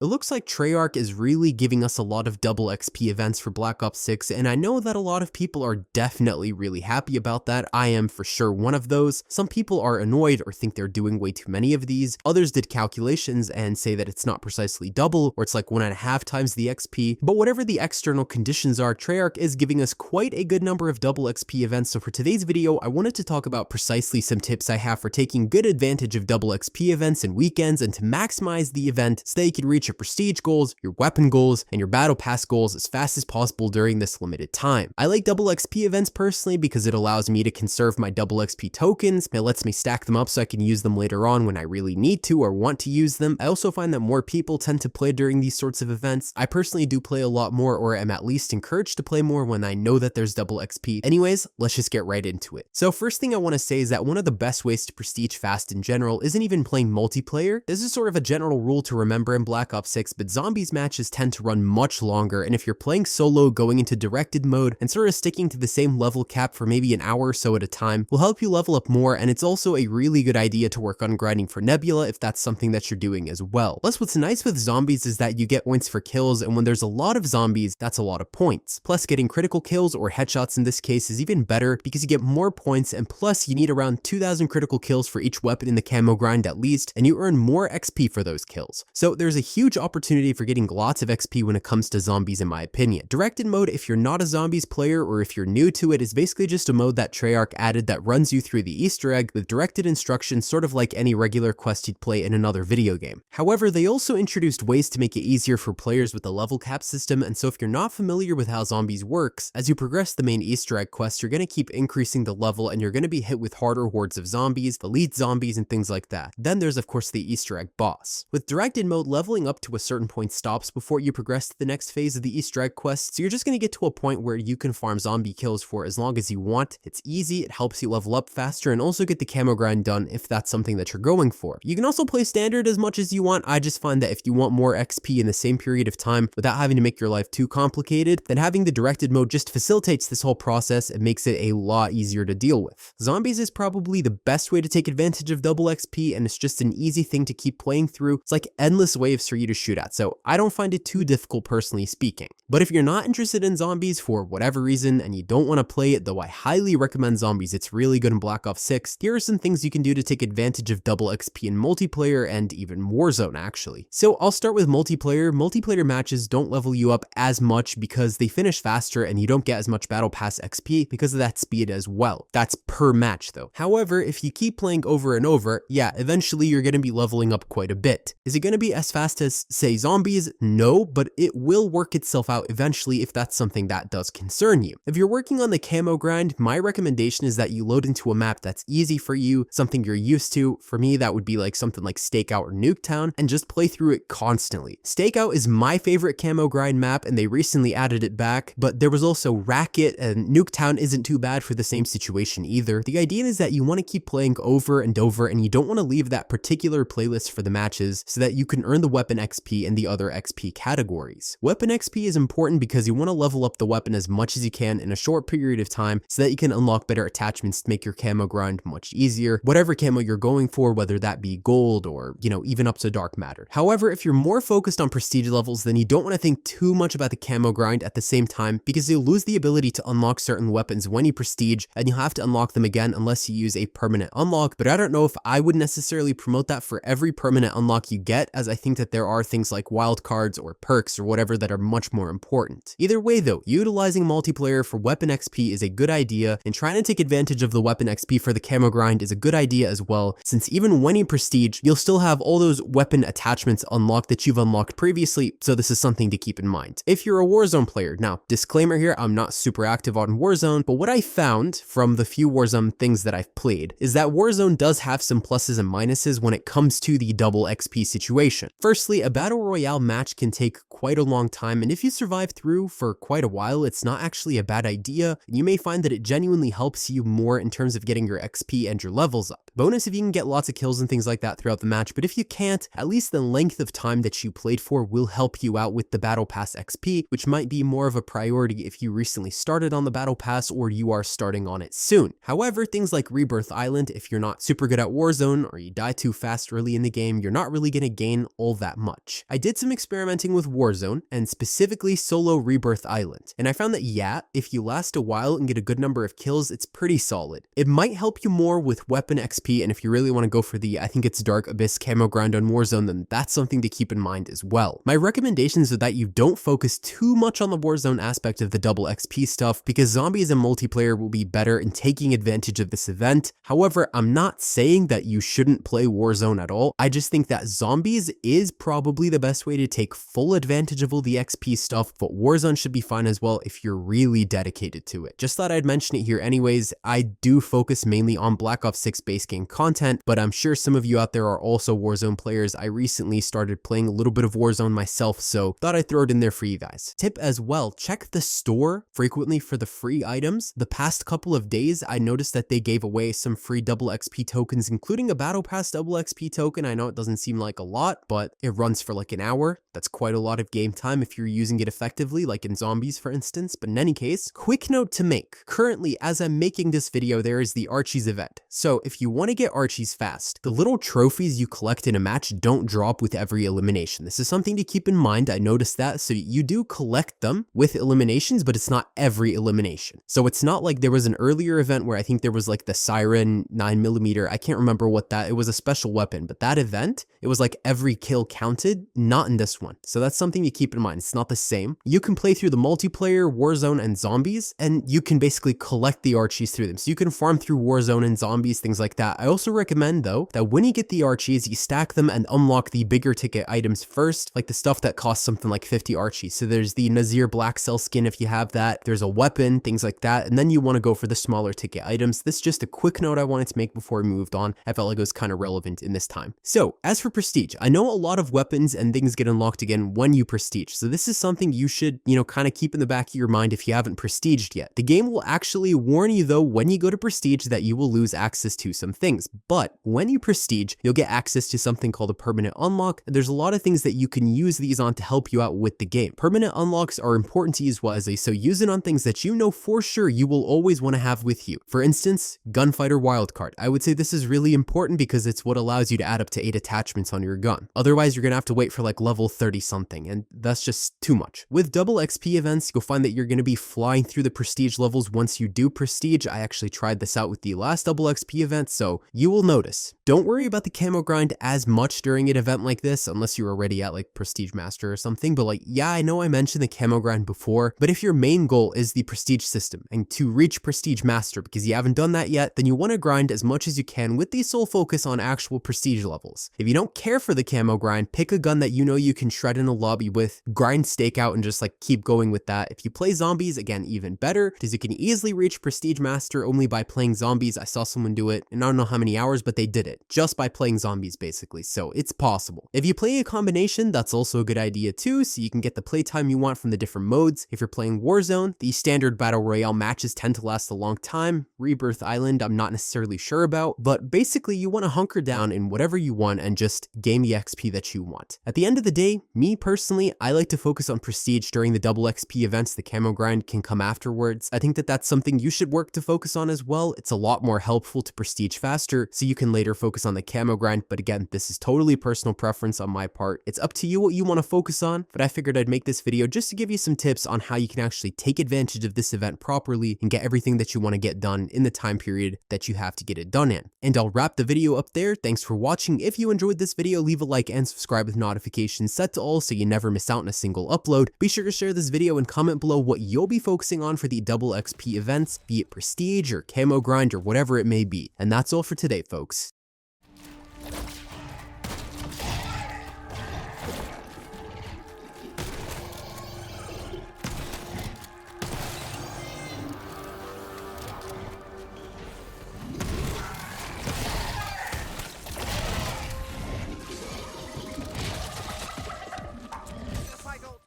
It looks like Treyarch is really giving us a lot of double XP events for Black Ops 6, and I know that a lot of people are definitely really happy about that. I am for sure one of those. Some people are annoyed or think they're doing way too many of these. Others did calculations and say that it's not precisely double, or it's like 1.5 times the XP. But whatever the external conditions are, Treyarch is giving us quite a good number of double XP events. So for today's video, I wanted to talk about precisely some tips I have for taking good advantage of double XP events and weekends and to maximize the event so that you can reach your prestige goals, your weapon goals, and your battle pass goals as fast as possible during this limited time. I like double XP events personally because it allows me to conserve my double XP tokens. It lets me stack them up so I can use them later on when I really need to or want to use them. I also find that more people tend to play during these sorts of events. I personally do play a lot more, or am at least encouraged to play more when I know that there's double XP. Anyways, let's just get right into it. So first thing I want to say is that one of the best ways to prestige fast in general isn't even playing multiplayer. This is sort of a general rule to remember in Black Ops 6, but zombies matches tend to run much longer, and if you're playing solo, going into directed mode and sort of sticking to the same level cap for maybe an hour or so at a time will help you level up more, and it's also a really good idea to work on grinding for Nebula if that's something that you're doing as well. Plus, what's nice with zombies is that you get points for kills, and when there's a lot of zombies, that's a lot of points. Plus, getting critical kills or headshots in this case is even better because you get more points, and plus you need around 2,000 critical kills for each weapon in the camo grind at least, and you earn more XP for those kills. So there's a huge opportunity for getting lots of XP when it comes to zombies in my opinion. Directed mode, if you're not a zombies player or if you're new to it, is basically just a mode that Treyarch added that runs you through the Easter egg with directed instructions, sort of like any regular quest you'd play in another video game. However, they also introduced ways to make it easier for players with the level cap system, and so if you're not familiar with how zombies works, as you progress the main Easter egg quest, you're going to keep increasing the level and you're going to be hit with harder hordes of zombies, elite zombies, and things like that. Then there's of course the Easter egg boss. With directed mode, leveling up to a certain point stops before you progress to the next phase of the Easter egg quest, so you're just going to get to a point where you can farm zombie kills for as long as you want. It's easy, it helps you level up faster, and also get the camo grind done if that's something that you're going for. You can also play standard as much as you want. I just find that if you want more XP in the same period of time without having to make your life too complicated, then having the directed mode just facilitates this whole process and makes it a lot easier to deal with. Zombies is probably the best way to take advantage of double XP, and it's just an easy thing to keep playing through. It's like endless waves for you to shoot at, so I don't find it too difficult personally speaking. But if you're not interested in zombies for whatever reason and you don't want to play it, though I highly recommend zombies, it's really good in Black Ops 6, here are some things you can do to take advantage of double XP in multiplayer and even Warzone actually. So I'll start with multiplayer. Multiplayer matches don't level you up as much because they finish faster and you don't get as much battle pass XP because of that speed as well. That's per match though. However, if you keep playing over and over, yeah, eventually you're going to be leveling up quite a bit. Is it going to be as fast as, say, zombies? No, but it will work itself out eventually if that's something that does concern you. If you're working on the camo grind, my recommendation is that you load into a map that's easy for you, something you're used to. For me, that would be like something like Stakeout or Nuketown, and just play through it constantly. Stakeout is my favorite camo grind map, and they recently added it back, but there was also Racket, and Nuketown isn't too bad for the same situation either. The idea is that you want to keep playing over and over, and you don't want to leave that particular playlist for the matches so that you can earn the weapon XP and the other XP categories. Weapon XP is important because you want to level up the weapon as much as you can in a short period of time so that you can unlock better attachments to make your camo grind much easier, whatever camo you're going for, whether that be gold or, even up to dark matter. However, if you're more focused on prestige levels, then you don't want to think too much about the camo grind at the same time because you'll lose the ability to unlock certain weapons when you prestige, and you'll have to unlock them again unless you use a permanent unlock. But I don't know if I would necessarily promote that for every permanent unlock you get, as I think that there are things like wildcards or perks or whatever that are much more important. Either way though, utilizing multiplayer for weapon XP is a good idea, and trying to take advantage of the weapon XP for the camo grind is a good idea as well, since even when you prestige, you'll still have all those weapon attachments unlocked that you've unlocked previously, so this is something to keep in mind. If you're a Warzone player, now disclaimer here, I'm not super active on Warzone, but what I found from the few Warzone things that I've played is that Warzone does have some pluses and minuses when it comes to the double XP situation. Firstly, a battle royale match can take quite a long time, and if you survive through for quite a while, it's not actually a bad idea, and you may find that it genuinely helps you more in terms of getting your XP and your levels up. Bonus if you can get lots of kills and things like that throughout the match, but if you can't, at least the length of time that you played for will help you out with the battle pass XP, which might be more of a priority if you recently started on the battle pass or you are starting on it soon. However, things like Rebirth Island, if you're not super good at Warzone or you die too fast early in the game, you're not really going to gain all that much. much. I did some experimenting with Warzone, and specifically solo Rebirth Island, and I found that yeah, if you last a while and get a good number of kills, it's pretty solid. It might help you more with weapon XP, and if you really want to go for the, I think it's Dark Abyss camo grind on Warzone, then that's something to keep in mind as well. My recommendations are that you don't focus too much on the Warzone aspect of the double XP stuff, because zombies and multiplayer will be better in taking advantage of this event. However, I'm not saying that you shouldn't play Warzone at all. I just think that zombies is probably the best way to take full advantage of all the XP stuff, but Warzone should be fine as well if you're really dedicated to it. Just thought I'd mention it here anyways. I do focus mainly on Black Ops 6 base game content, but I'm sure some of you out there are also Warzone players. I recently started playing a little bit of Warzone myself, so thought I'd throw it in there for you guys. Tip as well, check the store frequently for the free items. The past couple of days, I noticed that they gave away some free double XP tokens, including a battle pass double XP token. I know it doesn't seem like a lot, but it runs for like an hour. That's quite a lot of game time if you're using it effectively, like in zombies for instance. But in any case, quick note to make. Currently, as I'm making this video, there is the Archies event. So if you want to get Archies fast, the little trophies you collect in a match don't drop with every elimination. This is something to keep in mind. I noticed that. So you do collect them with eliminations, but it's not every elimination. So it's not like there was an earlier event where I think there was like the Siren 9mm. I can't remember what that, it was a special weapon, but that event, it was like every kill counted, not in this one. So that's something to keep in mind. It's not the same. You can play through the multiplayer, Warzone, and zombies, and you can basically collect the Archies through them. So you can farm through Warzone and zombies, things like that. I also recommend though, that when you get the Archies, you stack them and unlock the bigger ticket items first, like the stuff that costs something like 50 Archies. So there's the Nazir Black Cell skin if you have that, there's a weapon, things like that, and then you want to go for the smaller ticket items. This is just a quick note I wanted to make before we moved on. I felt like it was kind of relevant in this time. So as for prestige, I know a lot of weapons and things get unlocked again when you prestige. So this is something you should, kind of keep in the back of your mind if you haven't prestiged yet. The game will actually warn you though when you go to prestige that you will lose access to some things. But when you prestige, you'll get access to something called a permanent unlock. There's a lot of things that you can use these on to help you out with the game. Permanent unlocks are important to use wisely, so use it on things that you know for sure you will always want to have with you. For instance, Gunfighter Wildcard. I would say this is really important because it's what allows you to add up to 8 attachments on your gun. Otherwise, you're gonna have to wait for like level 30 something, and that's just too much. With double XP events, you'll find that you're gonna be flying through the prestige levels once you do prestige. I actually tried this out with the last double XP event, so you will notice. Don't worry about the camo grind as much during an event like this, unless you're already at like Prestige Master or something, but like, yeah, I know I mentioned the camo grind before, but if your main goal is the prestige system and to reach Prestige Master because you haven't done that yet, then you want to grind as much as you can with the sole focus on actual prestige levels. If you don't care for the camo grind, pick a gun that you know you can shred in a lobby with, grind stakeout, and just like keep going with that. If you play zombies, again, even better, because you can easily reach Prestige Master only by playing zombies. I saw someone do it, and I don't know how many hours, but they did it just by playing zombies basically, so it's possible. If you play a combination, that's also a good idea too, so you can get the playtime you want from the different modes. If you're playing Warzone, the standard battle royale matches tend to last a long time. Rebirth Island, I'm not necessarily sure about, but basically you want to hunker down in whatever you want and just gain the XP that you want. At the end of the day, me personally, I like to focus on prestige during the double XP events. The camo grind can come afterwards. I think that that's something you should work to focus on as well. It's a lot more helpful to prestige faster, so you can later focus on the camo grind, but again, this is totally personal preference on my part. It's up to you what you want to focus on, but I figured I'd make this video just to give you some tips on how you can actually take advantage of this event properly and get everything that you want to get done in the time period that you have to get it done in. And I'll wrap the video up there. Thanks for watching. If you enjoyed this video, leave a like and subscribe with notifications set to all so you never miss out on a single upload. Be sure to share this video and comment below what you'll be focusing on for the double XP events, be it prestige or camo grind or whatever it may be. And that's all for today, folks.